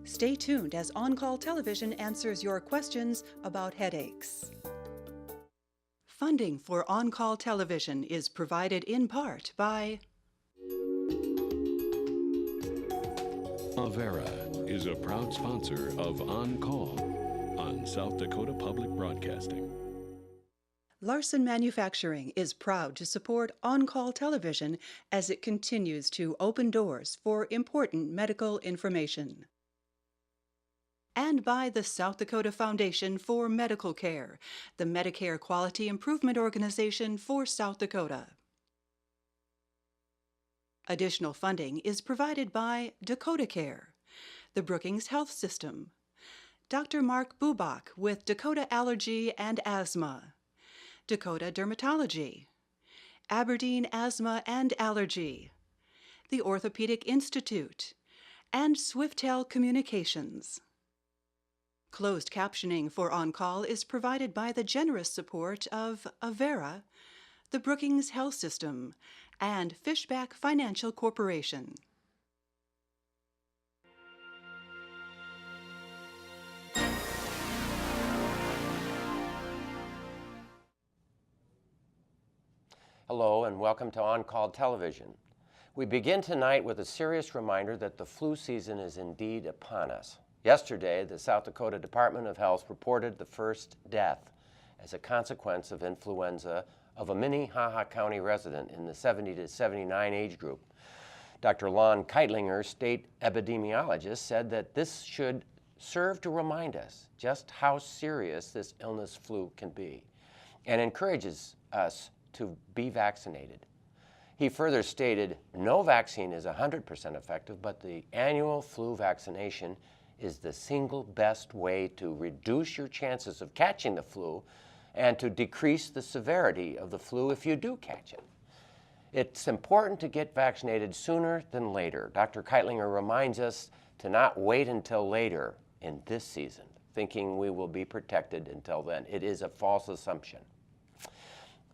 Stay tuned as On-Call Television answers your questions about headaches. Funding for On-Call Television is provided in part by Avera is a proud sponsor of On Call on South Dakota Public Broadcasting. LARSON Manufacturing is proud to support On-Call Television as it continues to open doors for important medical information. And by the South Dakota Foundation for Medical Care, the Medicare Quality Improvement Organization for South Dakota. Additional funding is provided by Dakota Care, the Brookings Health System, Dr. Mark Bubach with Dakota Allergy and Asthma, Dakota Dermatology, Aberdeen Asthma and Allergy, the Orthopedic Institute, and Swiftel Communications. Closed captioning for On-Call is provided by the generous support of Avera, the Brookings Health System, and Fishback Financial Corporation. Hello and welcome to On-Call Television. We begin tonight with a serious reminder that the flu season is indeed upon us. Yesterday, the South Dakota Department of Health reported the first death as a consequence of influenza of a Minnehaha County resident in the 70 to 79 age group. Dr. Lon Keitlinger, state epidemiologist, said that this should serve to remind us just how serious this illness flu can be and encourages us to be vaccinated. He further stated, no vaccine is 100% effective, but the annual flu vaccination is the single best way to reduce your chances of catching the flu and to decrease the severity of the flu if you do catch it. It's important to get vaccinated sooner than later. Dr. Keitlinger reminds us to not wait until later in this season, thinking we will be protected until then. It is a false assumption.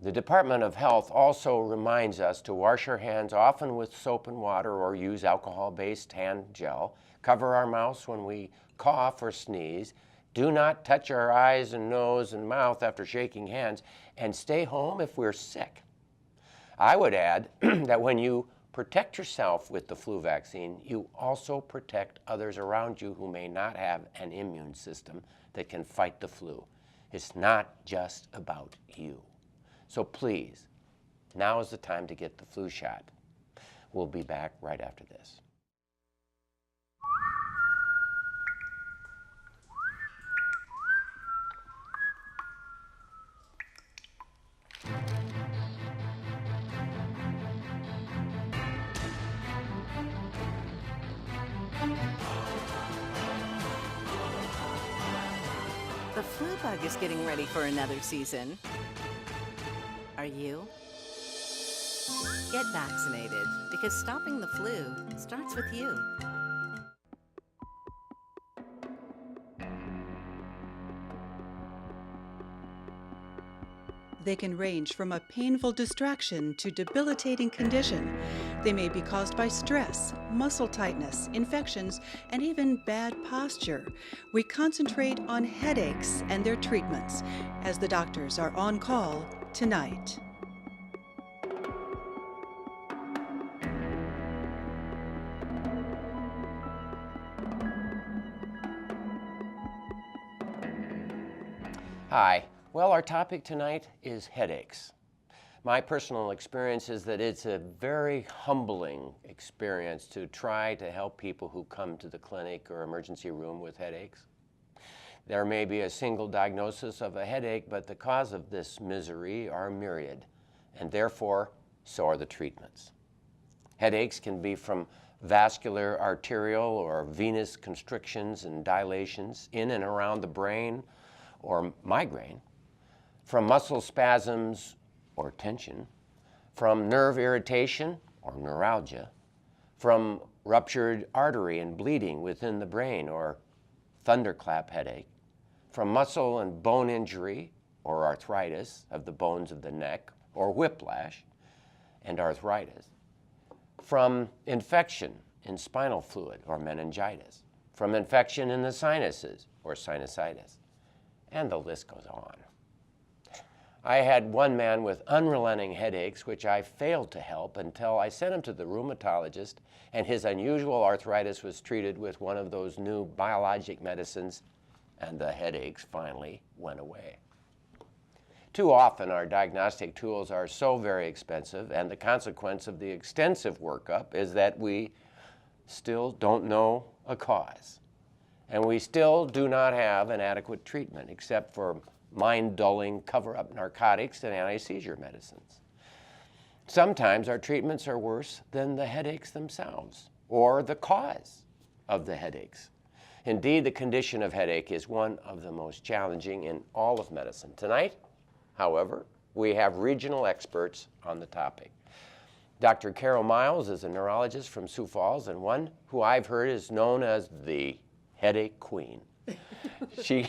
The Department of Health also reminds us to wash our hands often with soap and water or use alcohol-based hand gel, cover our mouths when we cough or sneeze, do not touch our eyes and nose and mouth after shaking hands, and stay home if we're sick. I would add that when you protect yourself with the flu vaccine, you also protect others around you who may not have an immune system that can fight the flu. It's not just about you. So please, now is the time to get the flu shot. We'll be back right after this. The flu bug is getting ready for another season. Are you? Get vaccinated, because stopping the flu starts with you. They can range from a painful distraction to debilitating condition. They may be caused by stress, muscle tightness, infections, and even bad posture. We concentrate on headaches and their treatments as the doctors are on call tonight. Hi. Well, our topic tonight is headaches. My personal experience is that it's a very humbling experience to try to help people who come to the clinic or emergency room with headaches. There may be a single diagnosis of a headache, but the cause of this misery are myriad, and therefore, so are the treatments. Headaches can be from vascular, arterial, or venous constrictions and dilations in and around the brain, or migraine, from muscle spasms or tension, from nerve irritation or neuralgia, from ruptured artery and bleeding within the brain or thunderclap headache, from muscle and bone injury or arthritis of the bones of the neck, or whiplash and arthritis, from infection in spinal fluid or meningitis, from infection in the sinuses or sinusitis, and the list goes on. I had one man with unrelenting headaches, which I failed to help until I sent him to the rheumatologist, and his unusual arthritis was treated with one of those new biologic medicines, and the headaches finally went away. Too often, our diagnostic tools are so very expensive, and the consequence of the extensive workup is that we still don't know a cause. And we still do not have an adequate treatment, except for mind-dulling, cover-up narcotics and anti-seizure medicines. Sometimes our treatments are worse than the headaches themselves, or the cause of the headaches. Indeed, the condition of headache is one of the most challenging in all of medicine. Tonight, however, we have regional experts on the topic. Dr. Carol Miles is a neurologist from Sioux Falls, and one who I've heard is known as the headache queen. She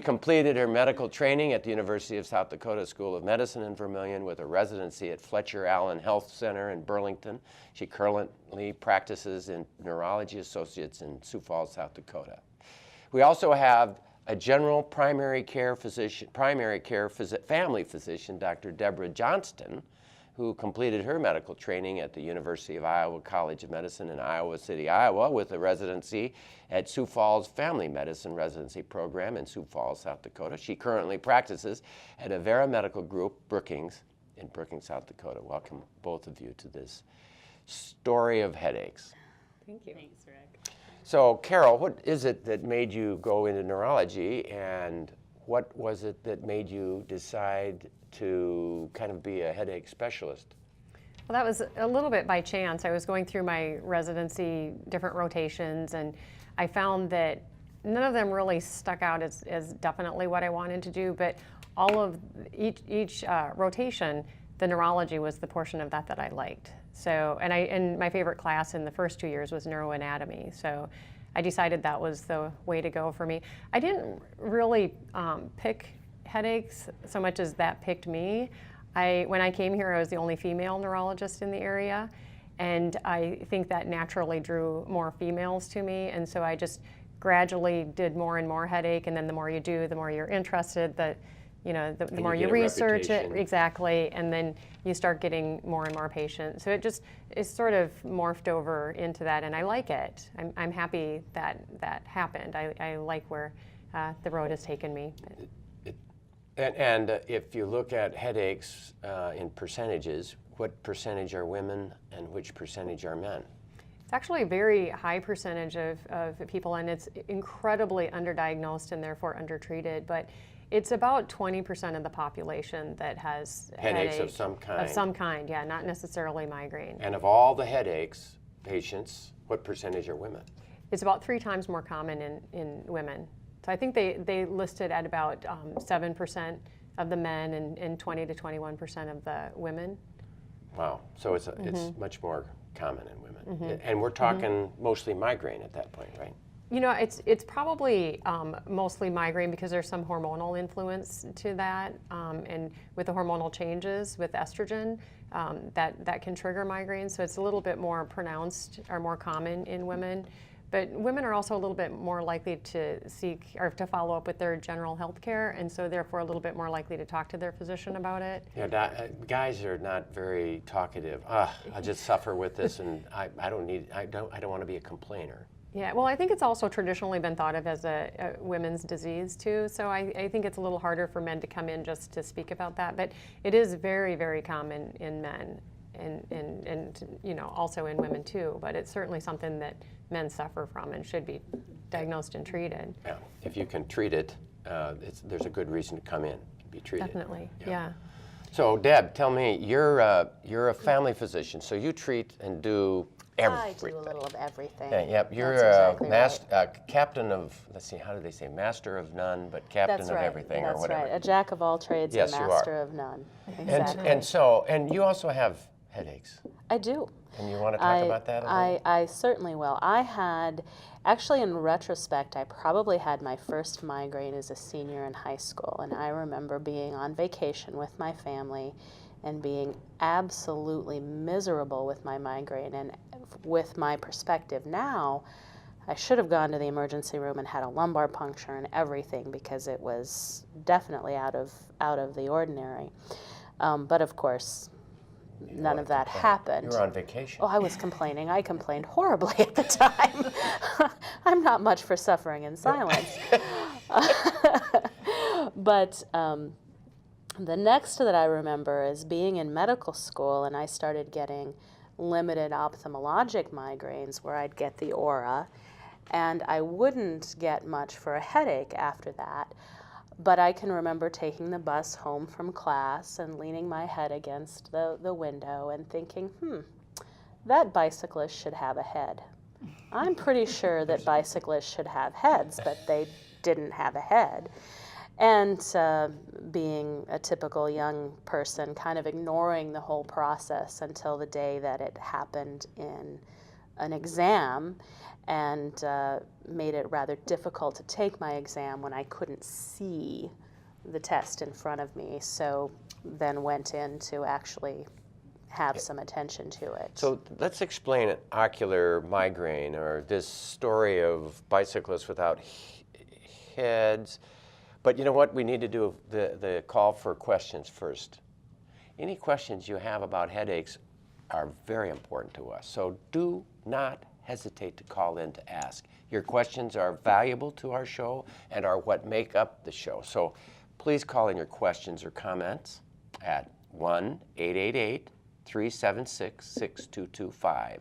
completed her medical training at the University of South Dakota School of Medicine in Vermilion with a residency at Fletcher Allen Health Center in Burlington. She currently practices in Neurology Associates in Sioux Falls, South Dakota. We also have a general family physician, Dr. Debra Johnston, who completed her medical training at the University of Iowa College of Medicine in Iowa City, Iowa, with a residency at Sioux Falls Family Medicine Residency Program in Sioux Falls, South Dakota. She currently practices at Avera Medical Group Brookings in Brookings, South Dakota. Welcome, both of you, to this story of headaches. Thank you. Thanks, Rick. So, Carol, what is it that made you go into neurology, and what was it that made you decide to kind of be a headache specialist? Well, that was a little bit by chance. I was going through my residency, different rotations, and I found that none of them really stuck out as definitely what I wanted to do, but all of each rotation, the neurology was the portion of that I liked. So, and my favorite class in the first 2 years was neuroanatomy. So I decided that was the way to go for me. I didn't really pick headaches so much as that picked me. When I came here, I was the only female neurologist in the area, and I think that naturally drew more females to me, and so I just gradually did more and more headache, and then the more you do, the more you're interested, the more you research it, exactly, and then you start getting more and more patients. So it sort of morphed over into that, and I like it. I'm happy that happened. I like where the road has taken me. And if you look at headaches in percentages, what percentage are women and which percentage are men? It's actually a very high percentage of people, and it's incredibly underdiagnosed and therefore undertreated, but it's about 20% of the population that has headaches of some kind. Of some kind, yeah, not necessarily migraine. And of all the headaches patients, what percentage are women? It's about 3 times more common in women. So I think they listed at about 7% of the men and 20 to 21% of the women. Wow, so it's much more common in women. And we're talking mostly migraine at that point, right? You know, it's probably mostly migraine because there's some hormonal influence to that, and with the hormonal changes with estrogen, that can trigger migraine. So it's a little bit more pronounced or more common in women. But women are also a little bit more likely to seek or to follow up with their general health care, and so therefore a little bit more likely to talk to their physician about it. Yeah, guys are not very talkative. I just suffer with this, and I don't want to be a complainer. Yeah, well, I think it's also traditionally been thought of as a women's disease too, so I think it's a little harder for men to come in just to speak about that, but it is very, very common in men and you know, also in women too, but it's certainly something that men suffer from and should be diagnosed and treated. Yeah, if you can treat it, there's a good reason to come in and be treated. Definitely, yeah. So Deb, tell me, you're a family physician, so you treat and do everything. I do a little of everything. Yeah, yep, you're exactly captain of, let's see, how do they say, master of none, but captain of everything or whatever. That's right, a jack of all trades Yes, and you master are. of none. Exactly. And you also have headaches. I do. And you want to talk about that a little? I certainly will. I had, actually in retrospect, I probably had my first migraine as a senior in high school, and I remember being on vacation with my family and being absolutely miserable with my migraine. And with my perspective now, I should have gone to the emergency room and had a lumbar puncture and everything, because it was definitely out of the ordinary. But of course, none of that happened. You were on vacation. Oh, I was complaining. I complained horribly at the time. I'm not much for suffering in silence. But the next that I remember is being in medical school, and I started getting limited ophthalmologic migraines where I'd get the aura, and I wouldn't get much for a headache after that. But I can remember taking the bus home from class and leaning my head against the window and thinking, that bicyclist should have a head. I'm pretty sure that bicyclists should have heads, but they didn't have a head. And being a typical young person, kind of ignoring the whole process until the day that it happened in an exam, and made it rather difficult to take my exam when I couldn't see the test in front of me. So then went in to actually have some attention to it. So let's explain an ocular migraine, or this story of bicyclists without heads. But you know what? We need to do the call for questions first. Any questions you have about headaches are very important to us. So do not hesitate to call in to ask. Your questions are valuable to our show and are what make up the show. So please call in your questions or comments at 1-888-376-6225.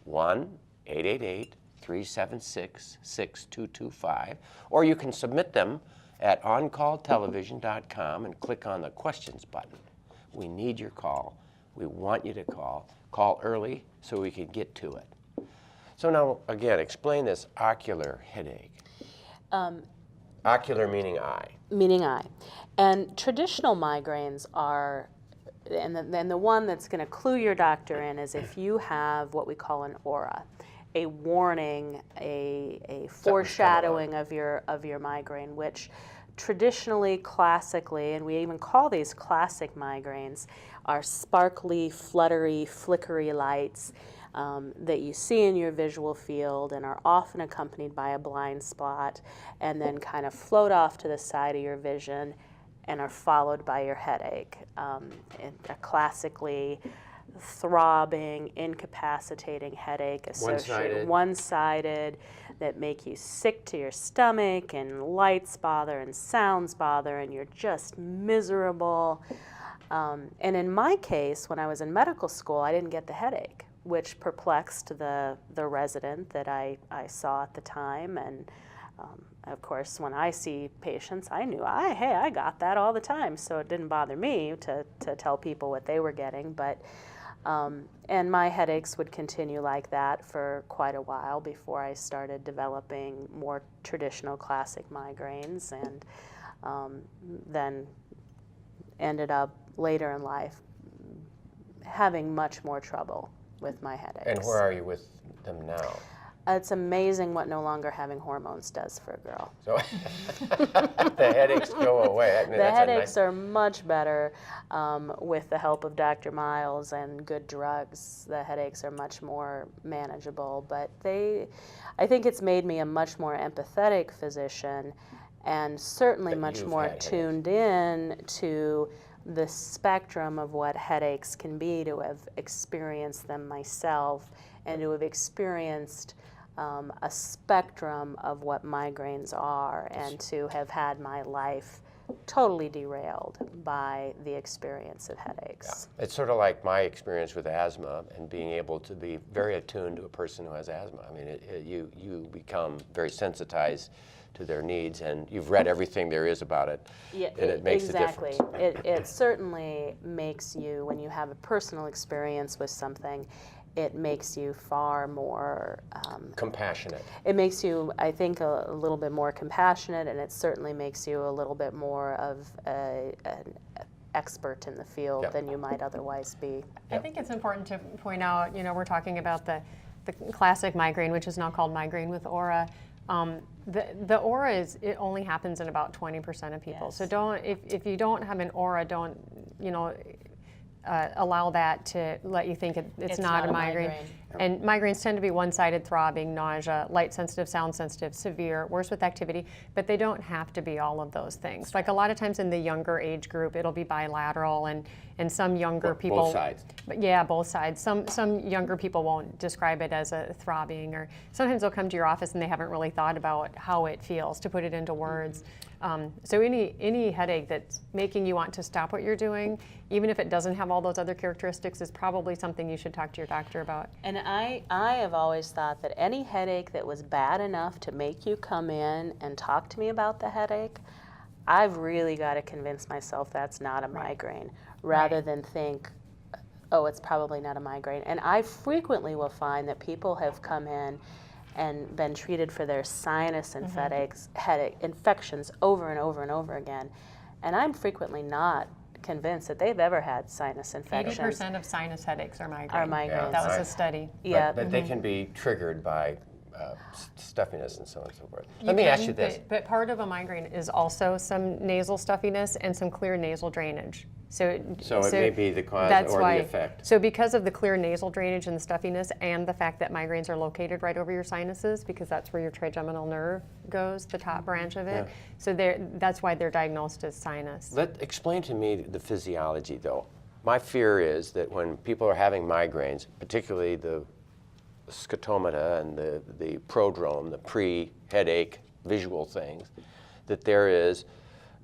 1-888-376-6225. Or you can submit them at oncalltelevision.com and click on the questions button. We need your call. We want you to call. Call early so we can get to it. So now, again, explain this ocular headache. Ocular meaning eye. Meaning eye. And traditional migraines are, and the one that's going to clue your doctor in is if you have what we call an aura, a warning, a foreshadowing of your migraine, which traditionally, classically, and we even call these classic migraines, are sparkly, fluttery, flickery lights that you see in your visual field and are often accompanied by a blind spot, and then kind of float off to the side of your vision and are followed by your headache. A classically throbbing, incapacitating headache associated one-sided that make you sick to your stomach, and lights bother and sounds bother, and you're just miserable. And in my case, when I was in medical school, I didn't get the headache, which perplexed the resident that I saw at the time. And of course, when I see patients, I knew, hey, I got that all the time, so it didn't bother me to tell people what they were getting. But and my headaches would continue like that for quite a while before I started developing more traditional classic migraines, and then ended up later in life having much more trouble with my headaches. And where are you with them now? It's amazing what no longer having hormones does for a girl. So the headaches go away. I mean, the headaches are much better with the help of Dr. Miles and good drugs. The headaches are much more manageable, but I think it's made me a much more empathetic physician, and certainly much more tuned in to the spectrum of what headaches can be, to have experienced them myself and to have experienced a spectrum of what migraines are, and to have had my life totally derailed by the experience of headaches. Yeah. It's sort of like my experience with asthma and being able to be very attuned to a person who has asthma. I mean, you become very sensitized to their needs, and you've read everything there is about it, yeah, and it makes exactly. a difference. It certainly makes you, when you have a personal experience with something, it makes you far more compassionate. It makes you, I think, a little bit more compassionate, and it certainly makes you a little bit more of an expert in the field than you might otherwise be. I think it's important to point out, we're talking about the classic migraine, which is now called migraine with aura. The aura it only happens in about 20% of people. Yes. So if you don't have an aura, don't allow that to let you think it's not a migraine. And migraines tend to be one-sided throbbing, nausea, light sensitive, sound sensitive, severe, worse with activity, but they don't have to be all of those things. Like a lot of times in the younger age group, it'll be bilateral, and some younger people. Both sides. Yeah, both sides. Some younger people won't describe it as a throbbing, or sometimes they'll come to your office and they haven't really thought about how it feels to put it into words. So any headache that's making you want to stop what you're doing, even if it doesn't have all those other characteristics, is probably something you should talk to your doctor about. And I have always thought that any headache that was bad enough to make you come in and talk to me about the headache, I've really got to convince myself that's not a migraine, rather than think, oh, it's probably not a migraine. And I frequently will find that people have come in and been treated for their sinus headache infections over and over and over again. And I'm frequently not convinced that they've ever had sinus infections. 80% of sinus headaches are migraine. Are migraines. Yeah, That was right. a study. Yeah. But they can be triggered by stuffiness and so on and so forth. You Let me ask can, you this. But part of a migraine is also some nasal stuffiness and some clear nasal drainage. So it may be the cause that's or why, the effect. So because of the clear nasal drainage and the stuffiness, and the fact that migraines are located right over your sinuses, because that's where your trigeminal nerve goes, the top branch of it. Yeah. So that's why they're diagnosed as sinus. Explain to me the physiology, though. My fear is that when people are having migraines, particularly the scotomata and the prodrome, the pre-headache visual things, that there is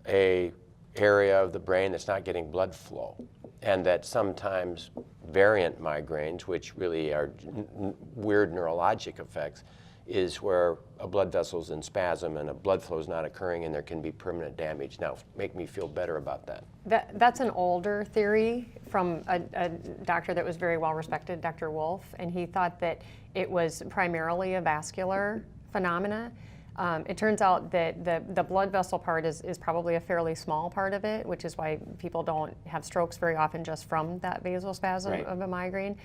a area of the brain that's not getting blood flow, and that sometimes variant migraines, which really are weird neurologic effects, is where a blood vessel's in spasm and a blood flow is not occurring, and there can be permanent damage. Now, make me feel better about that. That's an older theory from a doctor that was very well respected, Dr. Wolf, and he thought that it was primarily a vascular phenomena. It turns out that the blood vessel part is probably a fairly small part of it, which is why people don't have strokes very often just from that vasospasm of a migraine.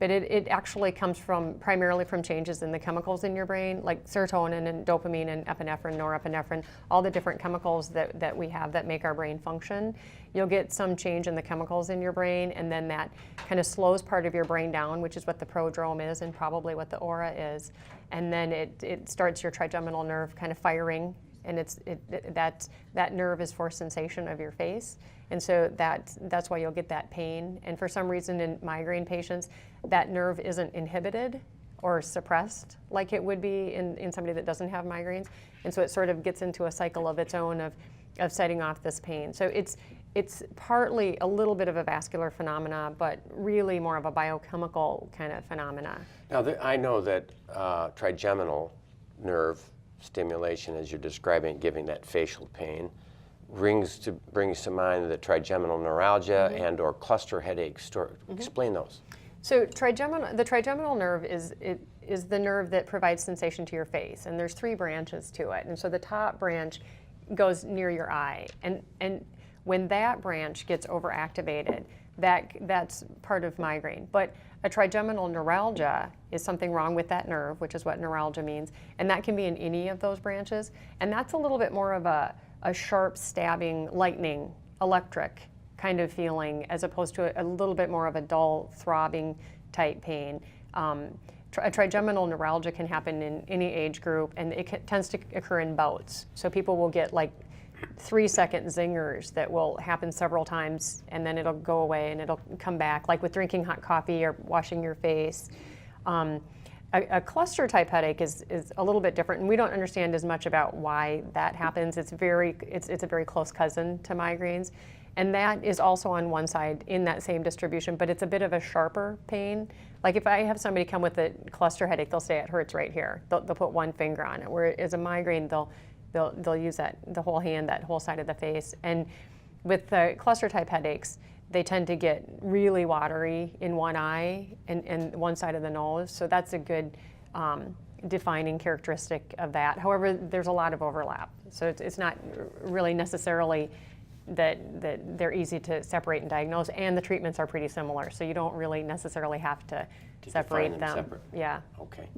But it actually comes primarily from changes in the chemicals in your brain, like serotonin and dopamine and epinephrine, norepinephrine, all the different chemicals that we have that make our brain function. You'll get some change in the chemicals in your brain, and then that kind of slows part of your brain down, which is what the prodrome is and probably what the aura is. And then it starts your trigeminal nerve kind of firing, and that nerve is for sensation of your face. And so that's why you'll get that pain. And for some reason in migraine patients, that nerve isn't inhibited or suppressed like it would be in somebody that doesn't have migraines. And so it sort of gets into a cycle of its own of setting off this pain. So it's partly a little bit of a vascular phenomena, but really more of a biochemical kind of phenomena. Now, I know that trigeminal nerve stimulation, as you're describing, giving that facial pain, brings to mind the trigeminal neuralgia and or cluster headaches. Explain those. So the trigeminal nerve is the nerve that provides sensation to your face, and there's 3 branches to it. And so the top branch goes near your eye, and when that branch gets overactivated, that's part of migraine. But a trigeminal neuralgia is something wrong with that nerve, which is what neuralgia means, and that can be in any of those branches. And that's a little bit more of a sharp, stabbing, lightning, electric kind of feeling, as opposed to a little bit more of a dull, throbbing type pain. A trigeminal neuralgia can happen in any age group, and it tends to occur in bouts. So people will get like 3-second zingers that will happen several times, and then it'll go away and it'll come back, like with drinking hot coffee or washing your face. A cluster type headache is a little bit different, and we don't understand as much about why that happens. It's a very close cousin to migraines, and that is also on one side in that same distribution, but it's a bit of a sharper pain. Like if I have somebody come with a cluster headache, they'll say it hurts right here. They'll put one finger on it. Whereas a migraine, they'll use the whole hand, that whole side of the face. And with the cluster type headaches, they tend to get really watery in one eye and one side of the nose. So that's a good defining characteristic of that. However, there's a lot of overlap. So it's not really necessarily that they're easy to separate and diagnose, and the treatments are pretty similar. So you don't really necessarily have to separate them. Separate. Yeah. Okay.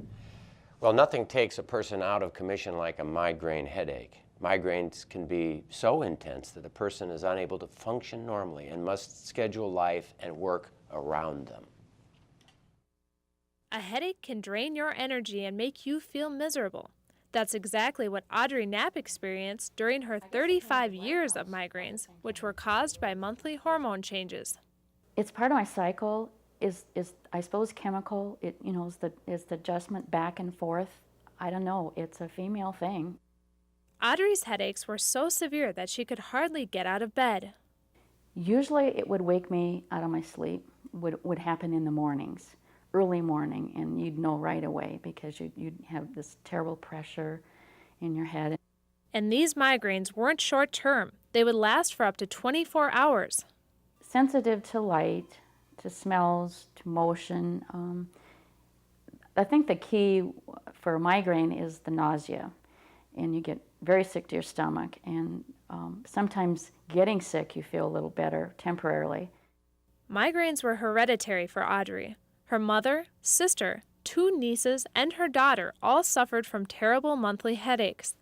Well, nothing takes a person out of commission like a migraine headache. Migraines can be so intense that a person is unable to function normally and must schedule life and work around them. A headache can drain your energy and make you feel miserable. That's exactly what Audrey Knapp experienced during her 35 years of migraines, which were caused by monthly hormone changes. It's part of my cycle, is I suppose chemical. It, you know, is the adjustment back and forth. I don't know, it's a female thing. Audrey's headaches were so severe that she could hardly get out of bed. Usually it would wake me out of my sleep, would happen in the mornings. Early morning, and you'd know right away because you'd have this terrible pressure in your head. And these migraines weren't short-term. They would last for up to 24 hours. Sensitive to light, to smells, to motion. I think the key for a migraine is the nausea, and you get very sick to your stomach, and sometimes getting sick you feel a little better temporarily. Migraines were hereditary for Audrey. Her mother, sister, 2 nieces, and her daughter all suffered from terrible monthly headaches.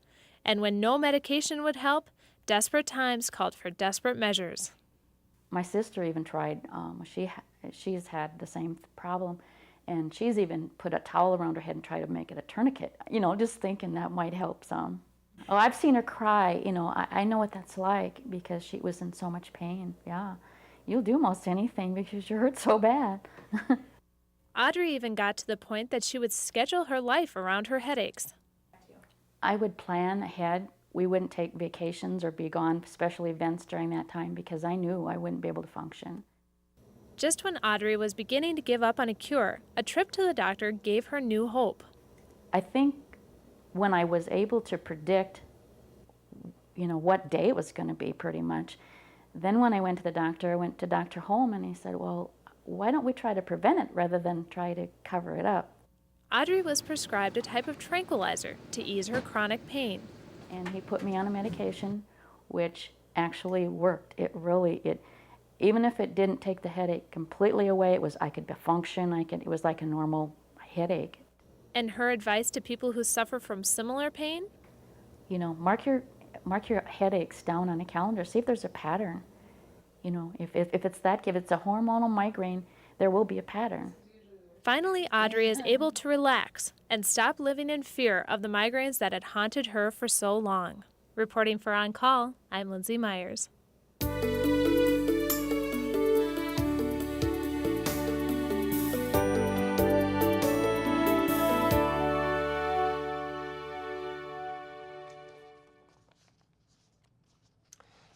And when no medication would help, desperate times called for desperate measures. My sister even tried, she's had the same problem, and she's even put a towel around her head and tried to make it a tourniquet, you know, just thinking that might help some. Oh, I've seen her cry, you know, I know what that's like because she was in so much pain, yeah. You'll do most anything because you hurt so bad. Audrey even got to the point that she would schedule her life around her headaches. I would plan ahead. We wouldn't take vacations or be gone special events during that time because I knew I wouldn't be able to function. Just when Audrey was beginning to give up on a cure, a trip to the doctor gave her new hope. I think when I was able to predict, you know, what day it was going to be pretty much, then when I went to the doctor, I went to Dr. Holm and he said, well, why don't we try to prevent it rather than try to cover it up? Audrey was prescribed a type of tranquilizer to ease her chronic pain. And he put me on a medication which actually worked. Even if it didn't take the headache completely away, I could function, it was like a normal headache. And her advice to people who suffer from similar pain? You know, mark your headaches down on a calendar, see if there's a pattern. You know, if it's a hormonal migraine, there will be a pattern. Finally, Audrey is able to relax and stop living in fear of the migraines that had haunted her for so long. Reporting for On Call, I'm Lindsay Myers.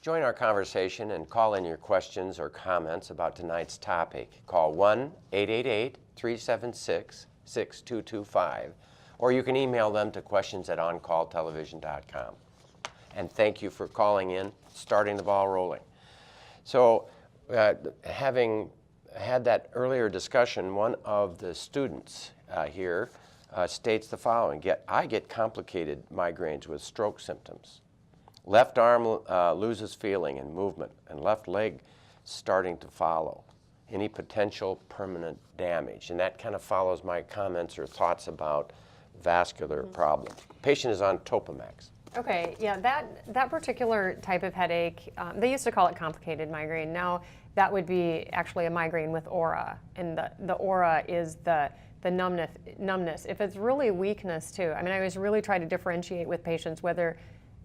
Join our conversation and call in your questions or comments about tonight's topic. Call 1-888-376-6225, or you can email them to questions@oncalltelevision.com. And thank you for calling in, starting the ball rolling. So, having had that earlier discussion, one of the students here states the following: I get complicated migraines with stroke symptoms. Left arm loses feeling and movement, and left leg starting to follow. Any potential permanent damage? And that kind of follows my comments or thoughts about vascular problems. Patient is on Topamax. Okay, yeah, that particular type of headache, they used to call it complicated migraine. Now that would be actually a migraine with aura, and the aura is the numbness. If it's really weakness too, I mean, I always really try to differentiate with patients whether,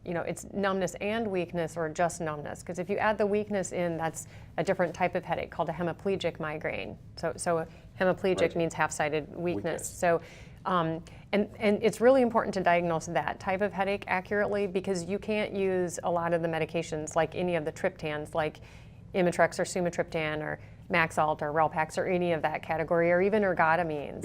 you know, it's numbness and weakness or just numbness. Because if you add the weakness in, that's a different type of headache called a hemiplegic migraine. So hemiplegic means half-sided weakness. So, and it's really important to diagnose that type of headache accurately because you can't use a lot of the medications like any of the triptans, like Imitrex or Sumatriptan or Maxalt or Relpax or any of that category, or even ergotamines.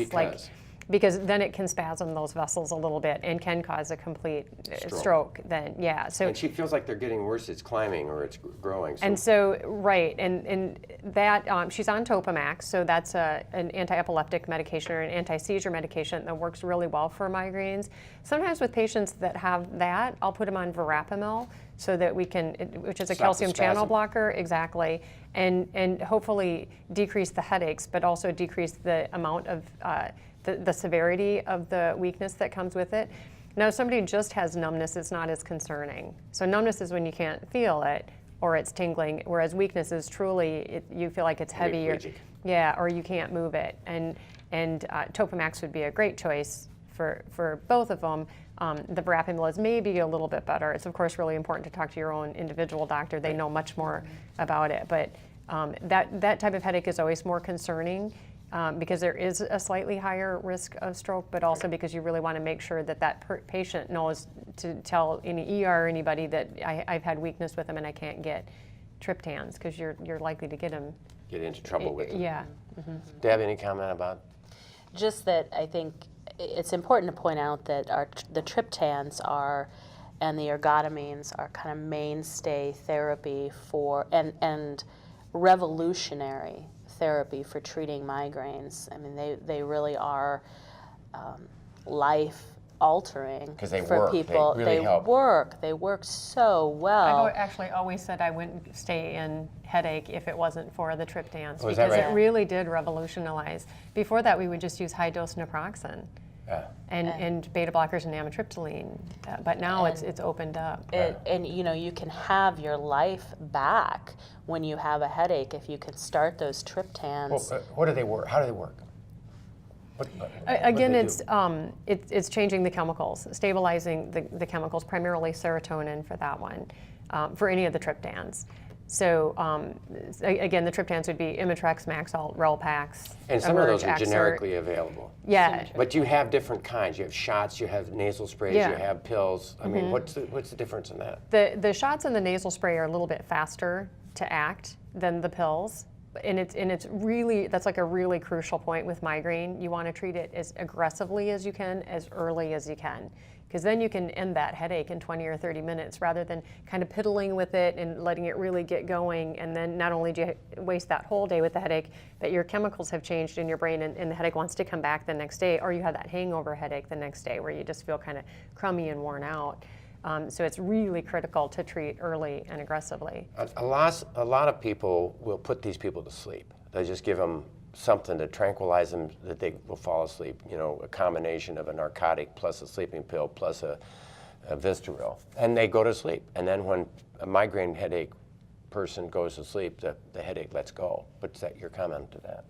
Because then it can spasm those vessels a little bit and can cause a complete stroke then, yeah. So, and she feels like they're getting worse, it's climbing or it's growing. And so, right, and that, she's on Topamax, so that's an anti-epileptic medication or an anti-seizure medication that works really well for migraines. Sometimes with patients that have that, I'll put them on Verapamil so that we can, which is a calcium channel blocker, exactly, and hopefully decrease the headaches, but also decrease the amount of the severity of the weakness that comes with it. Now, if somebody just has numbness, it's not as concerning. So numbness is when you can't feel it or it's tingling, whereas weakness is truly, you feel like it's heavy or, yeah, or you can't move it. And And Topamax would be a great choice for both of them. The verapamil is maybe a little bit better. It's of course really important to talk to your own individual doctor. They know much more about it, but that type of headache is always more concerning because there is a slightly higher risk of stroke, but also because you really want to make sure that patient knows to tell any ER or anybody that I've had weakness with them and I can't get triptans, because you're likely to get into trouble with them. Yeah. Deb, any comment about? Just that I think it's important to point out that the triptans and the ergotamines are kind of mainstay therapy for, and revolutionary therapy for treating migraines. I mean, they really are life-altering for people. They really help. They work so well. I've actually always said I wouldn't stay in headache if it wasn't for the triptans, Oh, is that because right? it really did revolutionize. Before that, we would just use high-dose naproxen. And beta blockers and amitriptyline, but now it's opened up. And you can have your life back when you have a headache if you can start those triptans. Well, what do they work? How do they work? Again, it's changing the chemicals, stabilizing the chemicals, primarily serotonin for that one, for any of the triptans. So again, the triptans would be Imitrex, Maxalt, Relpax. And some of those are Exert. generically available. Yeah. But you have different kinds. You have shots, you have nasal sprays, Yeah. you have pills. I mean, what's the difference in that? The shots and the nasal spray are a little bit faster to act than the pills. And it's really, that's like a really crucial point with migraine. You want to treat it as aggressively as you can, as early as you can, because then you can end that headache in 20 or 30 minutes rather than kind of piddling with it and letting it really get going. And then not only do you waste that whole day with the headache, but your chemicals have changed in your brain and the headache wants to come back the next day, or you have that hangover headache the next day where you just feel kind of crummy and worn out. So it's really critical to treat early and aggressively. A lot of people will put these people to sleep. They just give them something to tranquilize them that they will fall asleep. You know, a combination of a narcotic plus a sleeping pill plus a Vistaril, and they go to sleep. And then when a migraine headache person goes to sleep, the headache lets go. What's your comment to that?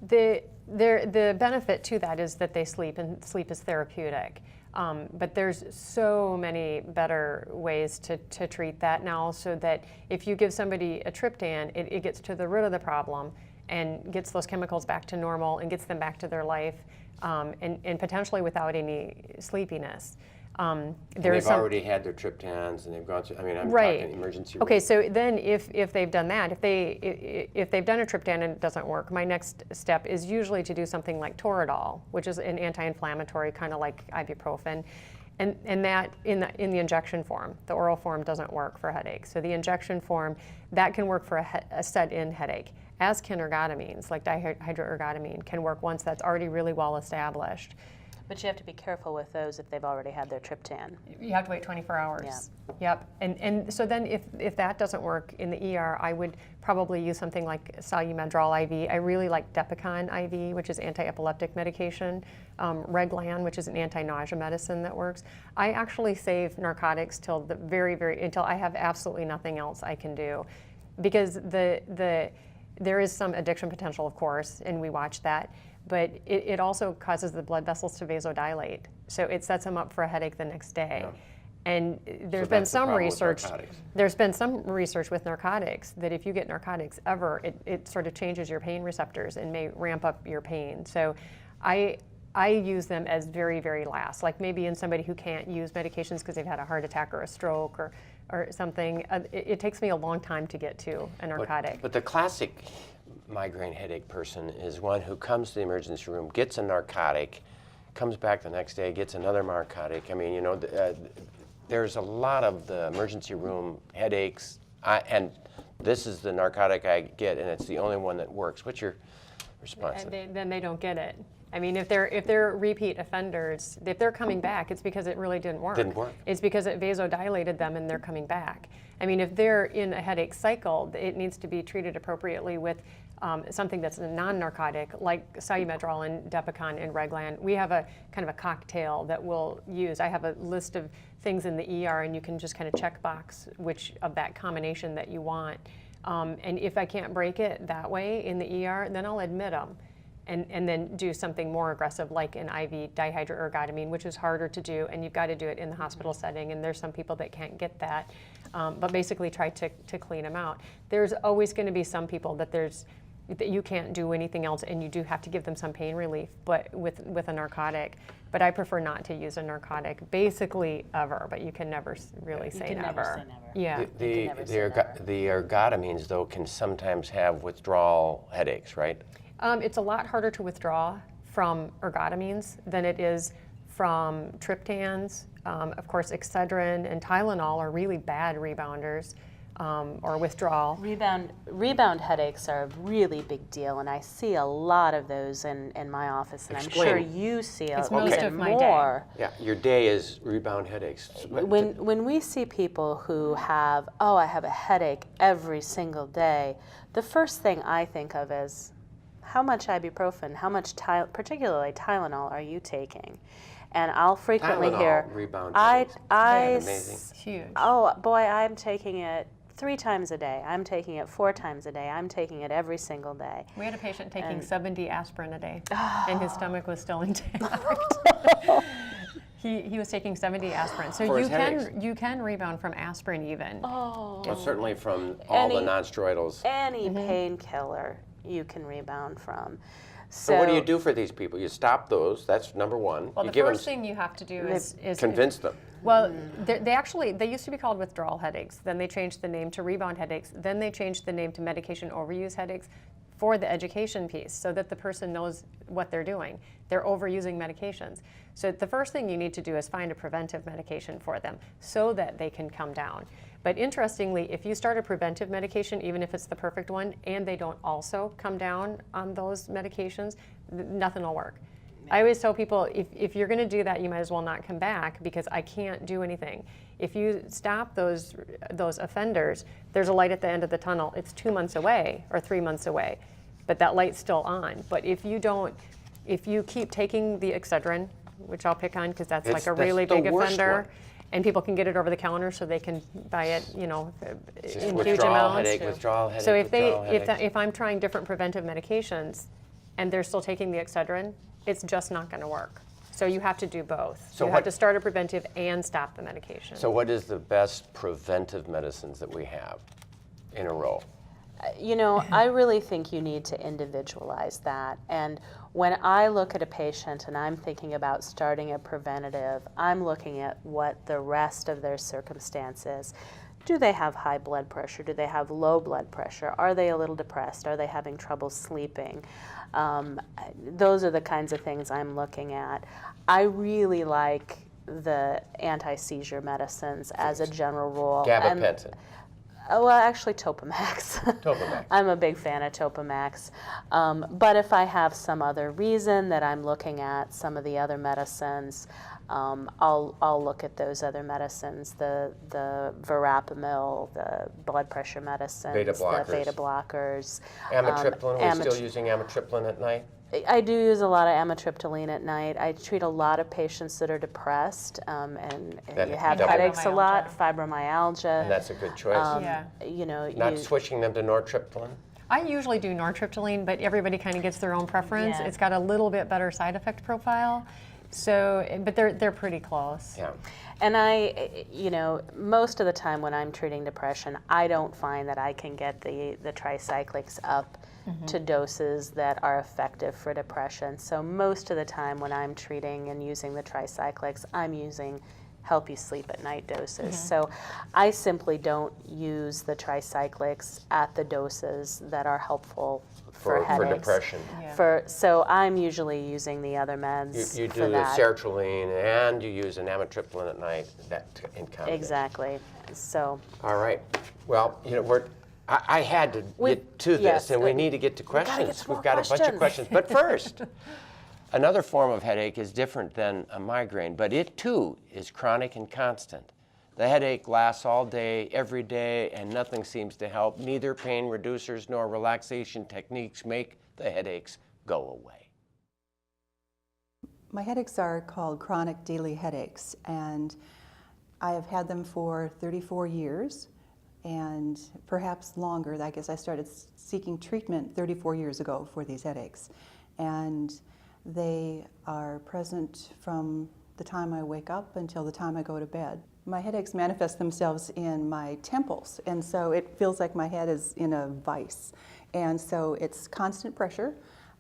The benefit to that is that they sleep, and sleep is therapeutic. But there's so many better ways to treat that now, so that if you give somebody a triptan, it gets to the root of the problem and gets those chemicals back to normal and gets them back to their life, and potentially without any sleepiness. They've already had their triptans and they've gone through, I mean, I'm right. talking emergency room. Okay, so then if they've done that, if they've done a triptan and it doesn't work, my next step is usually to do something like Toradol, which is an anti-inflammatory, kind of like ibuprofen, and that in the injection form. The oral form doesn't work for headaches. So the injection form, that can work for a set-in headache, as can ergotamines, like dihydroergotamine can work once that's already really well established. But you have to be careful with those if they've already had their triptan. You have to wait 24 hours. Yeah. Yep. And so then if that doesn't work in the ER, I would probably use something like Salumedrol IV. I really like Depicon IV, which is anti-epileptic medication. Reglan, which is an anti-nausea medicine that works. I actually save narcotics till the until I have absolutely nothing else I can do, because there is some addiction potential, of course, and we watch that. But it also causes the blood vessels to vasodilate, so it sets them up for a headache the next day. Yeah. And there's been some research. There's been some research with narcotics that if you get narcotics ever, it sort of changes your pain receptors and may ramp up your pain. So I use them as very, very last, like maybe in somebody who can't use medications because they've had a heart attack or a stroke or something. It takes me a long time to get to a narcotic. But the classic migraine headache person is one who comes to the emergency room, gets a narcotic, comes back the next day, gets another narcotic. I mean, you know, there's a lot of the emergency room headaches, and this is the narcotic I get, and it's the only one that works. What's your response? Then they don't get it. I mean, if they're repeat offenders, if they're coming back, it's because it really didn't work. It's because it vasodilated them and they're coming back. I mean, if they're in a headache cycle, it needs to be treated appropriately with something that's a non-narcotic, like Salumedrol and Depicon and Reglan. We have a kind of a cocktail that we'll use. I have a list of things in the ER, and you can just kind of check box which of that combination that you want. And if I can't break it that way in the ER, then I'll admit them. and then do something more aggressive like an IV dihydroergotamine, which is harder to do, and you've got to do it in the hospital setting, and there's some people that can't get that. But basically try to clean them out. There's always going to be some people that you can't do anything else, and you do have to give them some pain relief, but with a narcotic. But I prefer not to use a narcotic, basically ever, but you can never really say never. Never say never. Yeah. The ergotamines, though, can sometimes have withdrawal headaches, right? It's a lot harder to withdraw from ergotamines than it is from triptans. Of course, Excedrin and Tylenol are really bad rebounders. Or withdrawal. Rebound headaches are a really big deal, and I see a lot of those in my office, and Explain. I'm sure you see It's a most bit of my more. Yeah, your day is rebound headaches. When we see people who have, I have a headache every single day, the first thing I think of is, how much ibuprofen, how much, particularly Tylenol, are you taking? And I'll frequently Tylenol hear, rebound That's amazing. It's huge. Oh boy, I'm taking it 3 times a day. I'm taking it 4 times a day. I'm taking it every single day. We had a patient taking 70 aspirin a day, and his stomach was still intact. He was taking 70 aspirin. So For his Mm-hmm. you can rebound from aspirin even. Well, certainly from all the non-steroidals. Any painkiller you can rebound from. So what do you do for these people? You stop those. That's number one. Well, you the give first them, thing you have to do is convince them. Well, they used to be called withdrawal headaches. Then they changed the name to rebound headaches. Then they changed the name to medication overuse headaches for the education piece, so that the person knows what they're doing. They're overusing medications. So the first thing you need to do is find a preventive medication for them so that they can come down. But interestingly, if you start a preventive medication, even if it's the perfect one, and they don't also come down on those medications, nothing will work. I always tell people, if you're going to do that, you might as well not come back, because I can't do anything. If you stop those offenders, there's a light at the end of the tunnel. It's 2 months away or 3 months away, but that light's still on. But if you keep taking the Excedrin, which I'll pick on because that's like a really big offender, and people can get it over the counter, so they can buy it, in huge amounts. Withdrawal headache, So if I'm trying different preventive medications, and they're still taking the Excedrin, it's just not going to work. So you have to do both. So you have to start a preventive and stop the medication. So what is the best preventive medicines that we have in a row? I really think you need to individualize that. And when I look at a patient and I'm thinking about starting a preventative, I'm looking at what the rest of their circumstance is. Do they have high blood pressure? Do they have low blood pressure? Are they a little depressed? Are they having trouble sleeping? Those are the kinds of things I'm looking at. I really like the anti-seizure medicines as a general rule. Gabapentin. Well, actually, Topamax. Topamax. I'm a big fan of Topamax. But if I have some other reason that I'm looking at some of the other medicines, I'll look at those other medicines, the verapamil, the blood pressure medicines, the beta blockers. Amitriptyline, are we still using amitriptyline at night? I do use a lot of amitriptyline at night. I treat a lot of patients that are depressed and you have headaches a lot, fibromyalgia. And that's a good choice. Not switching them to nortriptyline? I usually do nortriptyline, but everybody kind of gets their own preference. Yeah. It's got a little bit better side effect profile. So, but they're pretty close. Yeah. And most of the time when I'm treating depression, I don't find that I can get the tricyclics up to doses that are effective for depression. So most of the time when I'm treating and using the tricyclics, I'm using help you sleep at night doses. So I simply don't use the tricyclics at the doses that are helpful for headaches. For depression. Yeah. So I'm usually using the other meds. You do the sertraline and you use an amitriptyline at night. That in combination. Exactly. So. All right. Well, I had to get to this, and we need to get to questions. We've got a bunch of questions. But first, another form of headache is different than a migraine, but it too is chronic and constant. The headache lasts all day, every day, and nothing seems to help. Neither pain reducers nor relaxation techniques make the headaches go away. My headaches are called chronic daily headaches, and I have had them for 34 years. And perhaps longer. I guess I started seeking treatment 34 years ago for these headaches. and they are present from the time I wake up until the time I go to bed. My headaches manifest themselves in my temples, and so it feels like my head is in a vice. And so it's constant pressure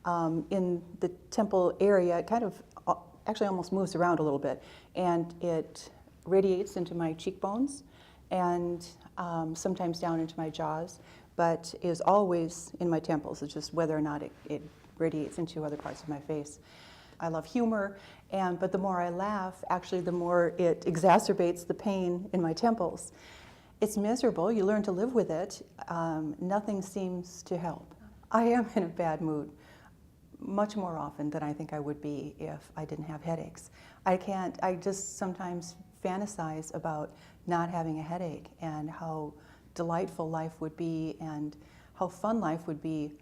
in the temple area. It kind of actually almost moves around a little bit, and it radiates into my cheekbones and sometimes down into my jaws, but is always in my temples. It's just whether or not it radiates into other parts of my face. I love humor, but the more I laugh, actually the more it exacerbates the pain in my temples. It's miserable. You learn to live with it. Nothing seems to help. I am in a bad mood much more often than I think I would be if I didn't have headaches. I just sometimes fantasize about not having a headache and how delightful life would be and how fun life would be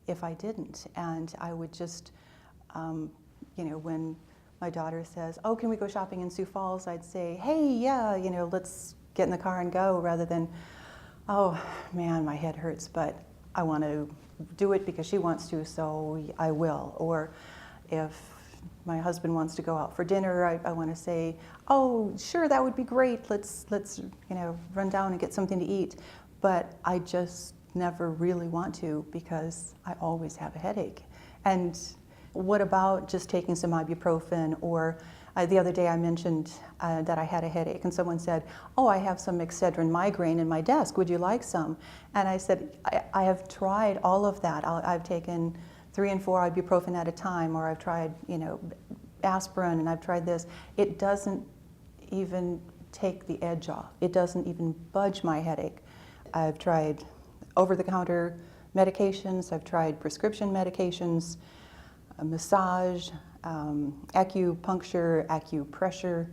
if I didn't. And I would just, when my daughter says, "Oh, can we go shopping in Sioux Falls?" I'd say, "Hey, yeah, let's get in the car and go," rather than, "Oh man, my head hurts, but I want to do it because she wants to, so I will." Or if my husband wants to go out for dinner, I want to say, "Oh, sure, that would be great. Let's run down and get something to eat." But I just never really want to because I always have a headache. And what about just taking some ibuprofen? Or the other day I mentioned that I had a headache, and someone said, "Oh, I have some Excedrin migraine in my desk. Would you like some?" And I said, I have tried all of that. I've taken 3 and 4 ibuprofen at a time, or I've tried, aspirin, and I've tried this. It doesn't even take the edge off. It doesn't even budge my headache. I've tried over-the-counter medications. I've tried prescription medications, massage, acupuncture, acupressure,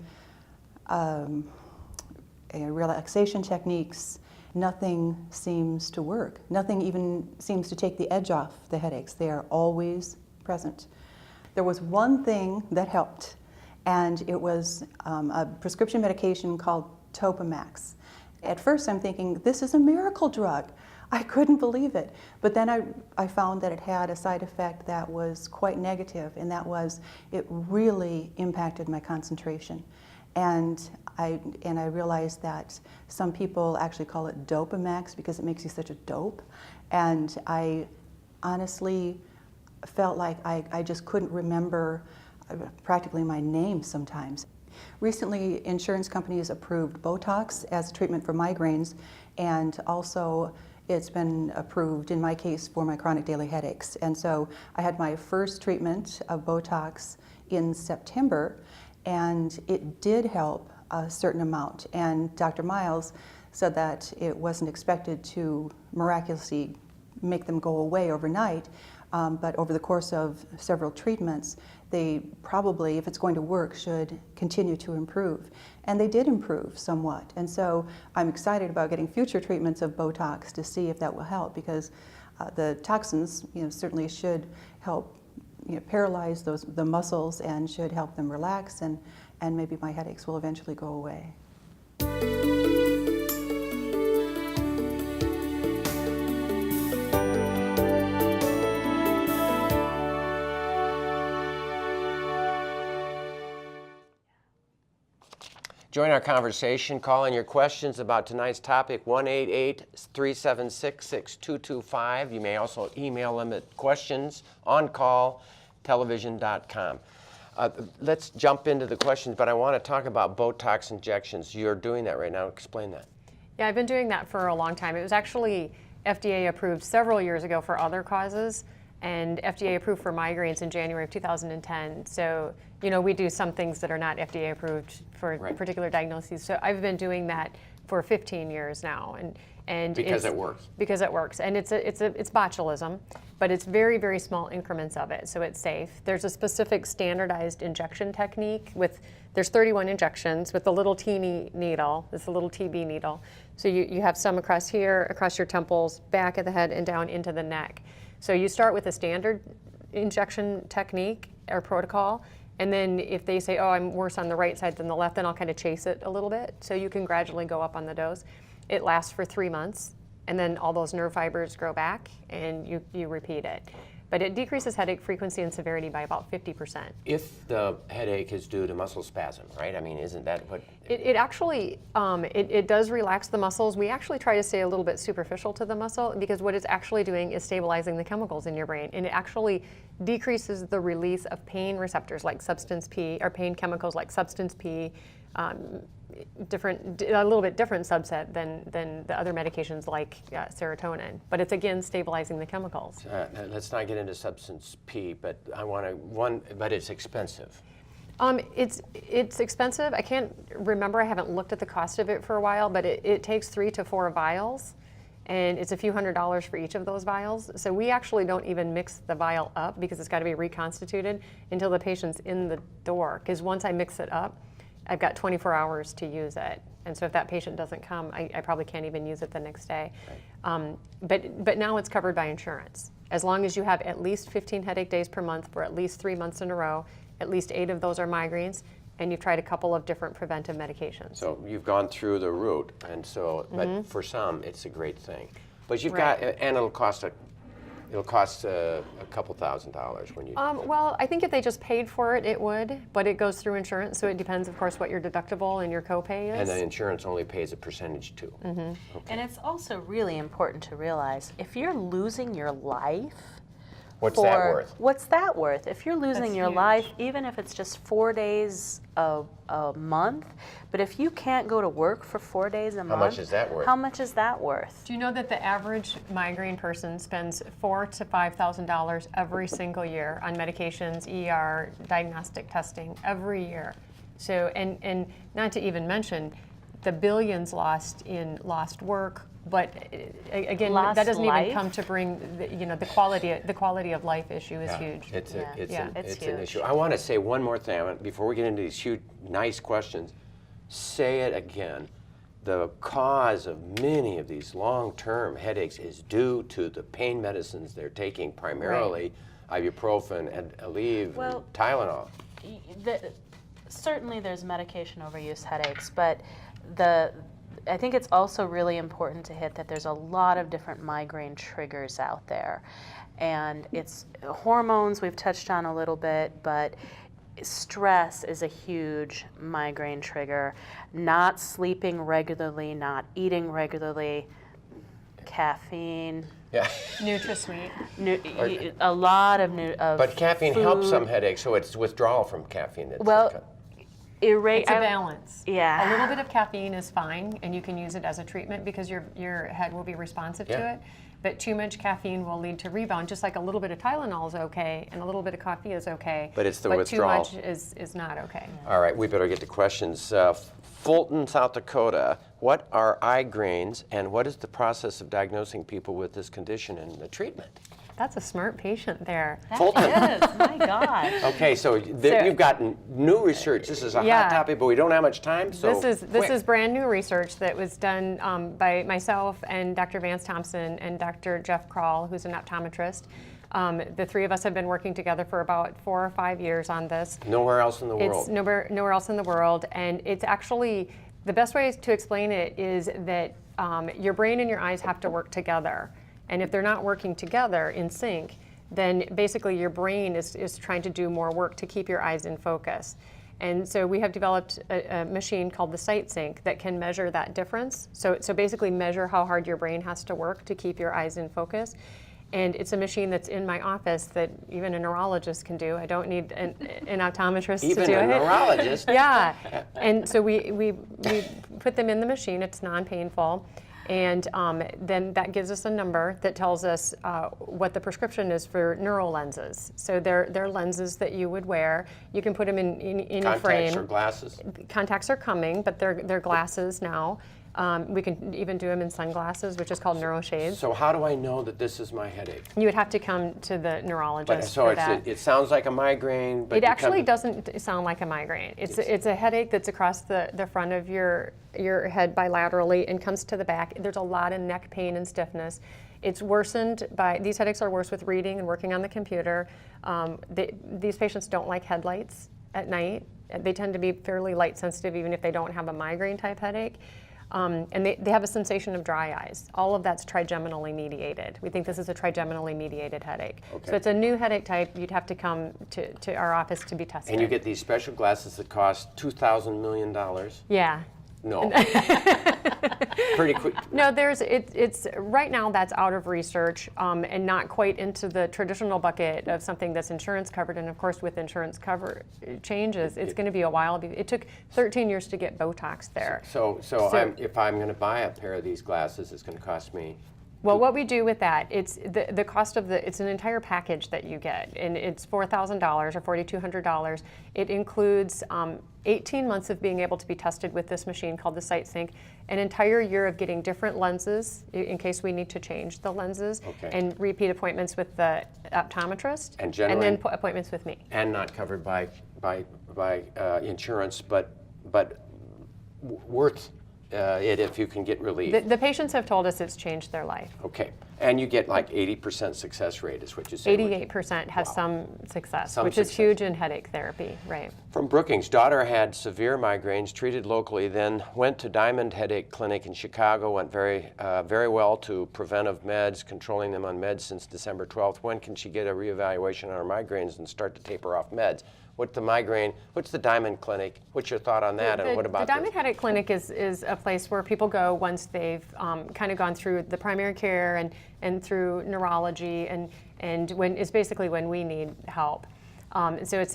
relaxation techniques. Nothing seems to work. Nothing even seems to take the edge off the headaches. They are always present. There was one thing that helped, and it was a prescription medication called Topamax. At first I'm thinking, this is a miracle drug. I couldn't believe it. But then I found that it had a side effect that was quite negative, and that was it really impacted my concentration. And I realized that some people actually call it Dopamax because it makes you such a dope. And I honestly felt like I just couldn't remember practically my name sometimes. Recently, insurance companies approved Botox as a treatment for migraines, and also it's been approved, in my case, for my chronic daily headaches. And so I had my first treatment of Botox in September, and it did help a certain amount. And Dr. Miles said that it wasn't expected to miraculously make them go away overnight, but over the course of several treatments, they probably, if it's going to work, should continue to improve. And they did improve somewhat. And so I'm excited about getting future treatments of Botox to see if that will help, because the toxins, certainly should help paralyze the muscles and should help them relax, and maybe my headaches will eventually go away. Join our conversation. Call in your questions about tonight's topic, 1-888-376-6225. You may also email them at questions@oncalltelevision.com. Let's jump into the questions, but I want to talk about Botox injections. You're doing that right now. Explain that. Yeah, I've been doing that for a long time. It was actually FDA approved several years ago for other causes, and FDA approved for migraines in January of 2010. So, we do some things that are not FDA approved for particular diagnoses. So I've been doing that for 15 years now, and because it works. Because it works, and it's botulism, but it's very, very small increments of it, so it's safe. There's a specific standardized injection technique there's 31 injections with a little teeny needle. It's a little TB needle. So you have some across here, across your temples, back of the head, and down into the neck. So you start with a standard injection technique or protocol, and then if they say, oh, I'm worse on the right side than the left, then I'll kind of chase it a little bit. So you can gradually go up on the dose. It lasts for 3 months, and then all those nerve fibers grow back, and you repeat it. but it decreases headache frequency and severity by about 50%. If the headache is due to muscle spasm, right? I mean, isn't that what? It actually, it does relax the muscles. We actually try to stay a little bit superficial to the muscle because what it's actually doing is stabilizing the chemicals in your brain, and it actually decreases the release of pain receptors like substance P, or pain chemicals like substance P, a little bit different subset than the other medications like serotonin. But it's again stabilizing the chemicals. Let's not get into substance P, but I want but it's expensive. It's expensive. I can't remember. I haven't looked at the cost of it for a while, but it takes 3 to 4 vials, and it's a few $100s for each of those vials. So we actually don't even mix the vial up because it's got to be reconstituted until the patient's in the door. Because once I mix it up, I've got 24 hours to use it. And so if that patient doesn't come, I probably can't even use it the next day. Right. But now it's covered by insurance. As long as you have at least 15 headache days per month for at least 3 months in a row, at least 8 of those are migraines, and you've tried a couple of different preventive medications. So you've gone through the route, and so, but for some, it's a great thing. But you've got, and it'll cost a couple $1,000s when you. Well, I think if they just paid for it, it would, but it goes through insurance, so it depends, of course, what your deductible and your copay is. And the insurance only pays a percentage too. Okay. And it's also really important to realize if you're losing your life. What's that worth? What's that worth? If you're losing your life, even if it's just 4 days a month, but if you can't go to work for 4 days a month, how much is that worth? How much is that worth? Do you know that the average migraine person spends $4,000 to $5,000 every single year on medications, ER, diagnostic testing, every year? So, and not to even mention the billions lost in lost work. But again, that doesn't even come to bring the quality of life issue is huge. It's huge. An issue. I want to say one more thing before we get into these huge, nice questions. Say it again. The cause of many of these long-term headaches is due to the pain medicines they're taking, primarily ibuprofen and Aleve and Tylenol. Certainly, there's medication overuse headaches, but I think it's also really important to hit that there's a lot of different migraine triggers out there. And it's hormones we've touched on a little bit, but stress is a huge migraine trigger. Not sleeping regularly, not eating regularly, caffeine. Yeah. NutraSweet. A lot of But caffeine food. helps some headaches, so it's withdrawal from caffeine. It's a balance. Yeah. A little bit of caffeine is fine, and you can use it as a treatment because your head will be responsive to it. But too much caffeine will lead to rebound, just like a little bit of Tylenol is okay, and a little bit of coffee is okay. But it's the withdrawal. Too much is not okay. All right, we better get to questions. Fulton, South Dakota, what are migraines, and what is the process of diagnosing people with this condition and the treatment? That's a smart patient there. Fulton. That is, my God. Okay, so you've gotten new research. This is a hot topic, but we don't have much time, so this is brand new research that was done by myself and Dr. Vance Thomson and Dr. Jeff Krall, who's an optometrist. The three of us have been working together for about 4 or 5 years on this. Nowhere else in the world. It's nowhere else in the world, and it's actually, the best way to explain it is that your brain and your eyes have to work together. And if they're not working together in sync, then basically your brain is trying to do more work to keep your eyes in focus. And so we have developed a machine called the Sight Sync that can measure that difference. So basically measure how hard your brain has to work to keep your eyes in focus. And it's a machine that's in my office that even a neurologist can do. I don't need an optometrist to do it. Even a neurologist? Yeah. And so we put them in the machine. It's non-painful. And then that gives us a number that tells us what the prescription is for neural lenses. So they're lenses that you would wear. You can put them in any frame. Contacts or glasses? Contacts are coming, but they're glasses now. We can even do them in sunglasses, which is called neuroshades. So how do I know that this is my headache? You would have to come to the neurologist for that. It sounds like a migraine, but it actually doesn't sound like a migraine. It's a headache that's across the front of your head bilaterally and comes to the back. There's a lot of neck pain and stiffness. It's worsened by, these headaches are worse with reading and working on the computer. These patients don't like headlights at night. They tend to be fairly light sensitive even if they don't have a migraine type headache. And they have a sensation of dry eyes. All of that's trigeminally mediated. We think this is a trigeminally mediated headache. Okay. So it's a new headache type. You'd have to come to our office to be tested. And you get these special glasses that cost $2,000 million. Yeah. No. Pretty quick. No, it's right now that's out of research and not quite into the traditional bucket of something that's insurance covered. And of course, with insurance cover changes, it's going to be a while. It took 13 years to get Botox there. So if I'm going to buy a pair of these glasses, it's going to cost me. Well, what we do with that, it's the cost of it's an entire package that you get, and it's $4,000 or $4,200. It includes 18 months of being able to be tested with this machine called the SightSync, an entire year of getting different lenses in case we need to change the lenses, and repeat appointments with the optometrist, and then appointments with me. And not covered by insurance, but worth it if you can get relief. The patients have told us it's changed their life. Okay. And you get like 80% success rate is what you say. 88% have some success, which is huge in headache therapy, right? From Brookings, daughter had severe migraines, treated locally, then went to Diamond Headache Clinic in Chicago, went very well to preventive meds, controlling them on meds since December 12th. When can she get a reevaluation on her migraines and start to taper off meds? What's the migraine? What's the Diamond Clinic? What's your thought on that? And what about the Diamond Headache Clinic is a place where people go once they've kind of gone through the primary care and through neurology and when it's basically when we need help. So it's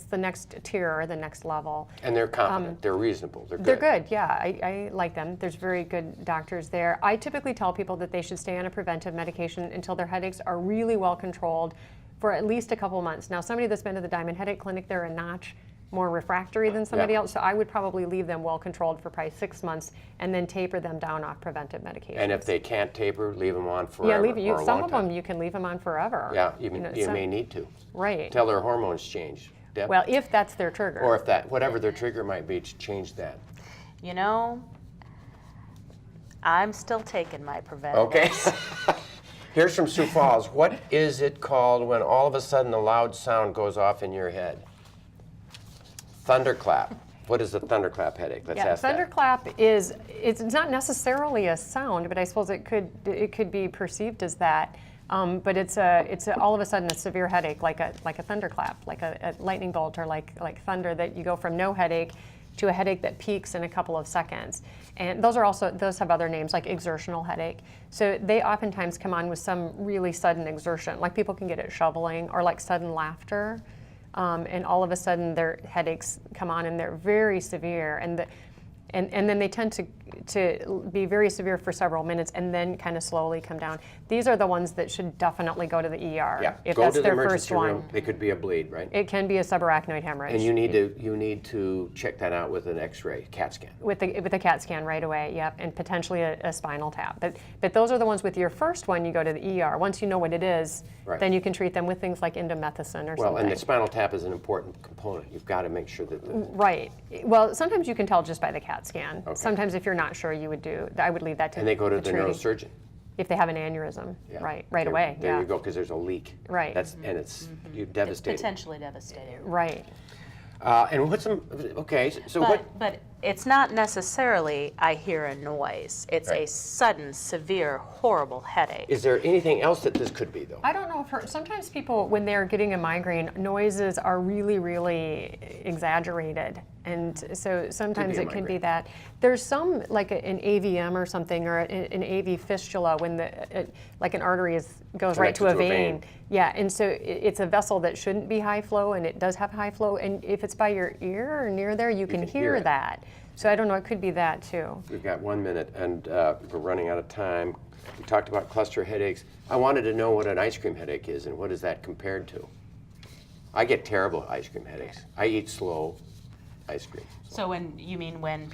the next tier or the next level. And they're competent. They're reasonable. They're good. They're good. Yeah, I like them. There's very good doctors there. I typically tell people that they should stay on a preventive medication until their headaches are really well controlled for at least a couple months. Now, somebody that's been to the Diamond Headache Clinic, they're a notch more refractory than somebody else, so I would probably leave them well controlled for probably 6 months and then taper them down off preventive medications. And if they can't taper, leave them on forever. Yeah, some of them you can leave them on forever. Yeah, you may need to. Right. Until their hormones change. Deb? Well, if that's their trigger. Or if whatever their trigger might be, to change that. You know, I'm still taking my preventatives. Okay. Here's from Sioux Falls. What is it called when all of a sudden a loud sound goes off in your head? Thunderclap. What is the thunderclap headache? Let's ask that. Thunderclap it's not necessarily a sound, but I suppose it could be perceived as that. But it's all of a sudden a severe headache, like a thunderclap, like a lightning bolt, or like thunder, that you go from no headache to a headache that peaks in a couple of seconds. And those have other names, like exertional headache. So they oftentimes come on with some really sudden exertion, like people can get it shoveling, or like sudden laughter. And all of a sudden their headaches come on and they're very severe, and then they tend to be very severe for several minutes and then kind of slowly come down. These are the ones that should definitely go to the ER. Yeah, if go that's to the their emergency first one. room. It could be a bleed, right? It can be a subarachnoid hemorrhage. And you need to check that out with an X-ray, CAT scan. With a CAT scan right away, yep, and potentially a spinal tap. But those are the ones with your first one. You go to the ER. Once you know what it is, then you can treat them with things like indomethacin or something. Well, and the spinal tap is an important component. You've got to make sure that. Right. Well, sometimes you can tell just by the CAT scan. Okay. Sometimes if you're not sure, I would leave that to. And they go to the neurosurgeon. If they have an aneurysm, right there, away. There you go, because there's a leak. Right. And it's devastating. It's potentially devastating. Right. And what's But it's not necessarily I hear a noise. It's a sudden, severe, horrible headache. Is there anything else that this could be, though? I don't know if sometimes people, when they're getting a migraine, noises are really, really exaggerated. And so sometimes it can be that. There's some, like an AVM or something, or an AV fistula, when like an artery goes right to a vein. Yeah, and so it's a vessel that shouldn't be high flow, and it does have high flow. And if it's by your ear or near there, you can hear that. So I don't know, it could be that too. We've got 1 minute, and we're running out of time. We talked about cluster headaches. I wanted to know what an ice cream headache is, and what is that compared to? I get terrible ice cream headaches. I eat slow ice cream. So when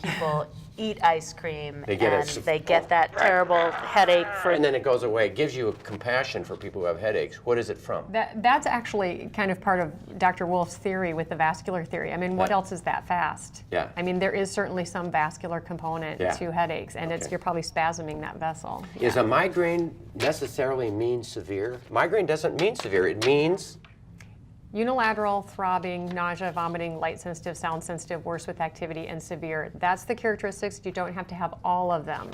people eat ice cream they get that terrible headache and then it goes away. It gives you a compassion for people who have headaches. What is it from? That's actually kind of part of Dr. Wolf's theory with the vascular theory. I mean, what else is that fast? Yeah. I mean, there is certainly some vascular component to headaches, and you're probably spasming that vessel. Yeah. Is a migraine necessarily mean severe? Migraine doesn't mean severe. It means Unilateral, throbbing, nausea, vomiting, light sensitive, sound sensitive, worse with activity, and severe. That's the characteristics. You don't have to have all of them.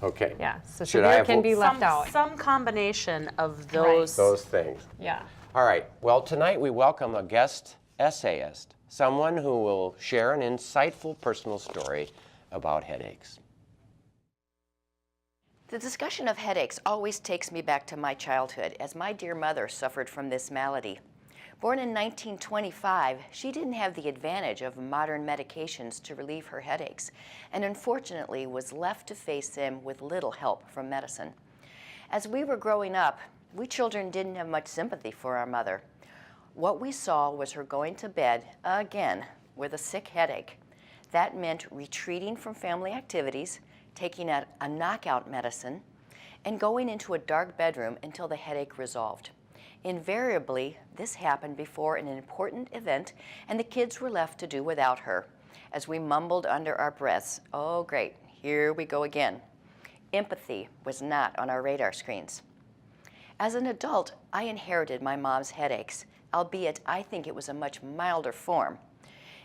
Okay. Yeah, so Should I severe have can be left out. Some combination of those. Those things. Yeah. All right. Well, tonight we welcome a guest essayist, someone who will share an insightful personal story about headaches. The discussion of headaches always takes me back to my childhood, as my dear mother suffered from this malady. Born in 1925, she didn't have the advantage of modern medications to relieve her headaches, and unfortunately was left to face them with little help from medicine. As we were growing up, we children didn't have much sympathy for our mother. What we saw was her going to bed, again, with a sick headache. That meant retreating from family activities, taking a knockout medicine, and going into a dark bedroom until the headache resolved. Invariably, this happened before an important event, and the kids were left to do without her, as we mumbled under our breaths, "Oh great, here we go again." Empathy was not on our radar screens. As an adult, I inherited my mom's headaches, albeit I think it was a much milder form.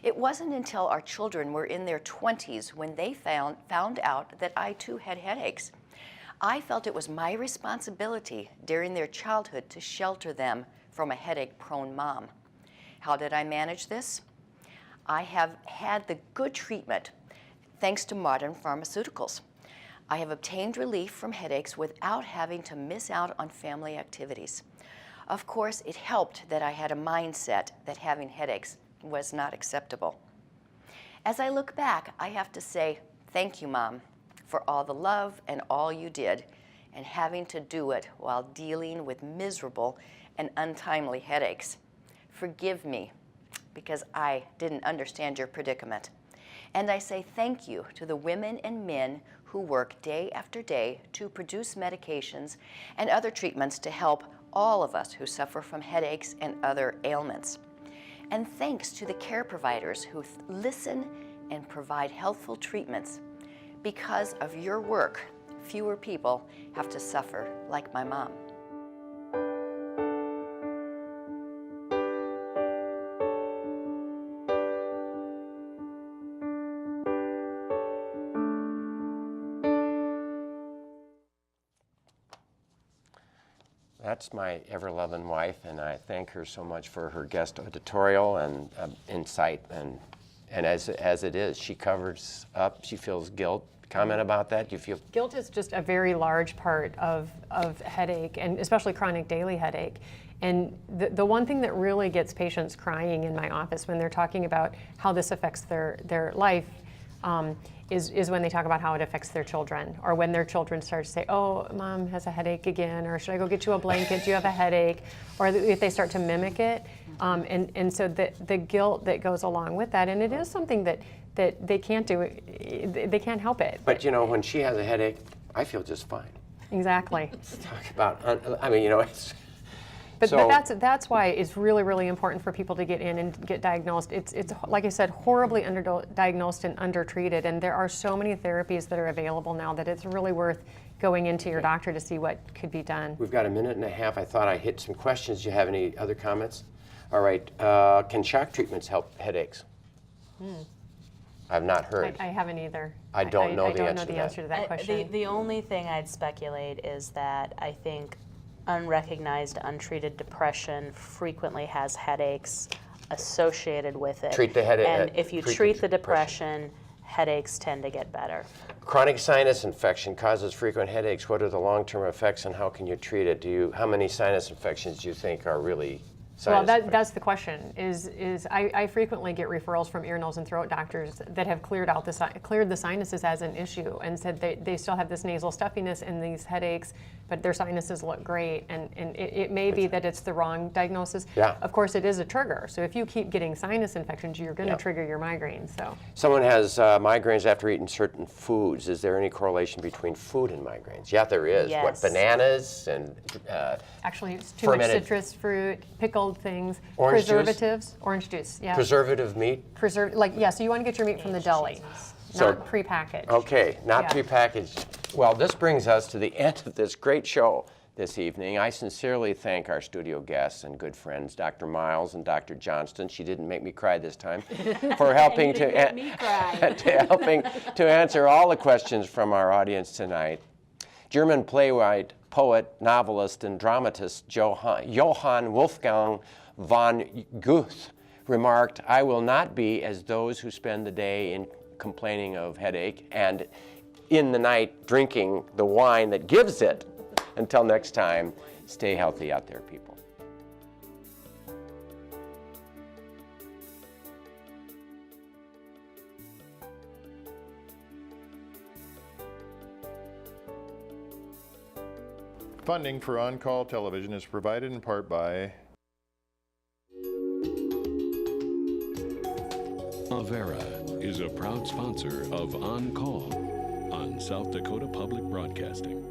It wasn't until our children were in their 20s when they found out that I too had headaches. I felt it was my responsibility during their childhood to shelter them from a headache-prone mom. How did I manage this? I have had the good treatment thanks to modern pharmaceuticals. I have obtained relief from headaches without having to miss out on family activities. Of course, it helped that I had a mindset that having headaches was not acceptable. As I look back, I have to say, thank you, Mom, for all the love and all you did, and having to do it while dealing with miserable and untimely headaches. Forgive me, because I didn't understand your predicament. And I say thank you to the women and men who work day after day to produce medications and other treatments to help all of us who suffer from headaches and other ailments. And thanks to the care providers who listen and provide healthful treatments. Because of your work, fewer people have to suffer like my mom. That's my ever-loving wife, and I thank her so much for her guest editorial and insight. And as it is, she covers up, she feels guilt. Comment about that? Do you feel? Guilt is just a very large part of headache, and especially chronic daily headache. And the one thing that really gets patients crying in my office when they're talking about how this affects their life is when they talk about how it affects their children, or when their children start to say, "Oh, Mom has a headache again," or "Should I go get you a blanket? Do you have a headache?" Or if they start to mimic it. And so the guilt that goes along with that, and it is something that they can't do, they can't help it. But you know, when she has a headache, I feel just fine. Exactly. Let's talk about, I mean, you know, it's... But that's why it's really, really important for people to get in and get diagnosed. It's like I said, horribly underdiagnosed and undertreated, and there are so many therapies that are available now that it's really worth going into your doctor to see what could be done. We've got a minute and a half. I thought I hit some questions. Do you have any other comments? All right. Can shock treatments help headaches? I've not heard. I haven't either. I don't know the answer to that question. The only thing I'd speculate is that I think unrecognized, untreated depression frequently has headaches associated with it. Treat the headache. And if you treat the depression, headaches tend to get better. Chronic sinus infection causes frequent headaches. What are the long-term effects and how can you treat it? How many sinus infections do you think are really sinus infections? That's the question. I frequently get referrals from ear, nose, and throat doctors that have cleared the sinuses as an issue and said they still have this nasal stuffiness and these headaches, but their sinuses look great, and it may be that it's the wrong diagnosis. Yeah. Of course, it is a trigger. So if you keep getting sinus infections, you're going to trigger your migraines. So someone has migraines after eating certain foods. Is there any correlation between food and migraines? Yeah, there is. Yes. What, bananas and actually, it's too much citrus fruit, pickled things, orange preservatives, juice? Orange juice. Yeah. Preservative meat? So you want to get your meat from the deli, not prepackaged. Okay, not prepackaged. Well, this brings us to the end of this great show. this evening. I sincerely thank our studio guests and good friends, Dr. Miles and Dr. Johnston. She didn't make me cry this time, for helping to answer all the questions from our audience tonight. German playwright, poet, novelist, and dramatist Johann Wolfgang von Goethe remarked, "I will not be as those who spend the day in complaining of headache and in the night drinking the wine that gives it." Until next time, stay healthy out there, people. Funding for On-Call Television is provided in part by Avera is a proud sponsor of On Call on South Dakota Public Broadcasting.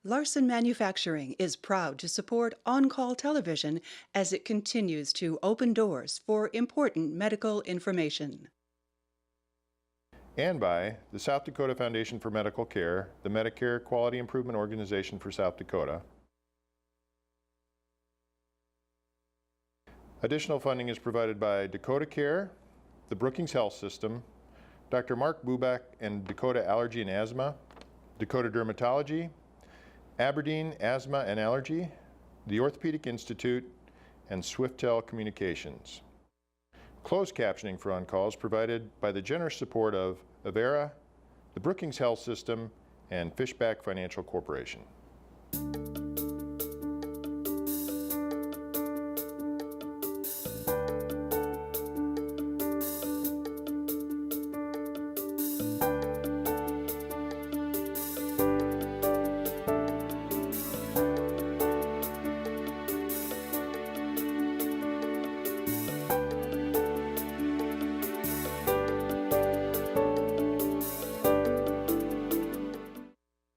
LARSON Manufacturing is proud to support On-Call Television as it continues to open doors for important medical information. and by the South Dakota Foundation for Medical Care, the Medicare Quality Improvement Organization for South Dakota. Additional funding is provided by Dakota Care, the Brookings Health System, Dr. Mark Bubak and Dakota Allergy and Asthma, Dakota Dermatology, Aberdeen Asthma and Allergy, the Orthopedic Institute, and Swiftel Communications. Closed captioning for On-Call is provided by the generous support of Avera, the Brookings Health System, and Fishback Financial Corporation.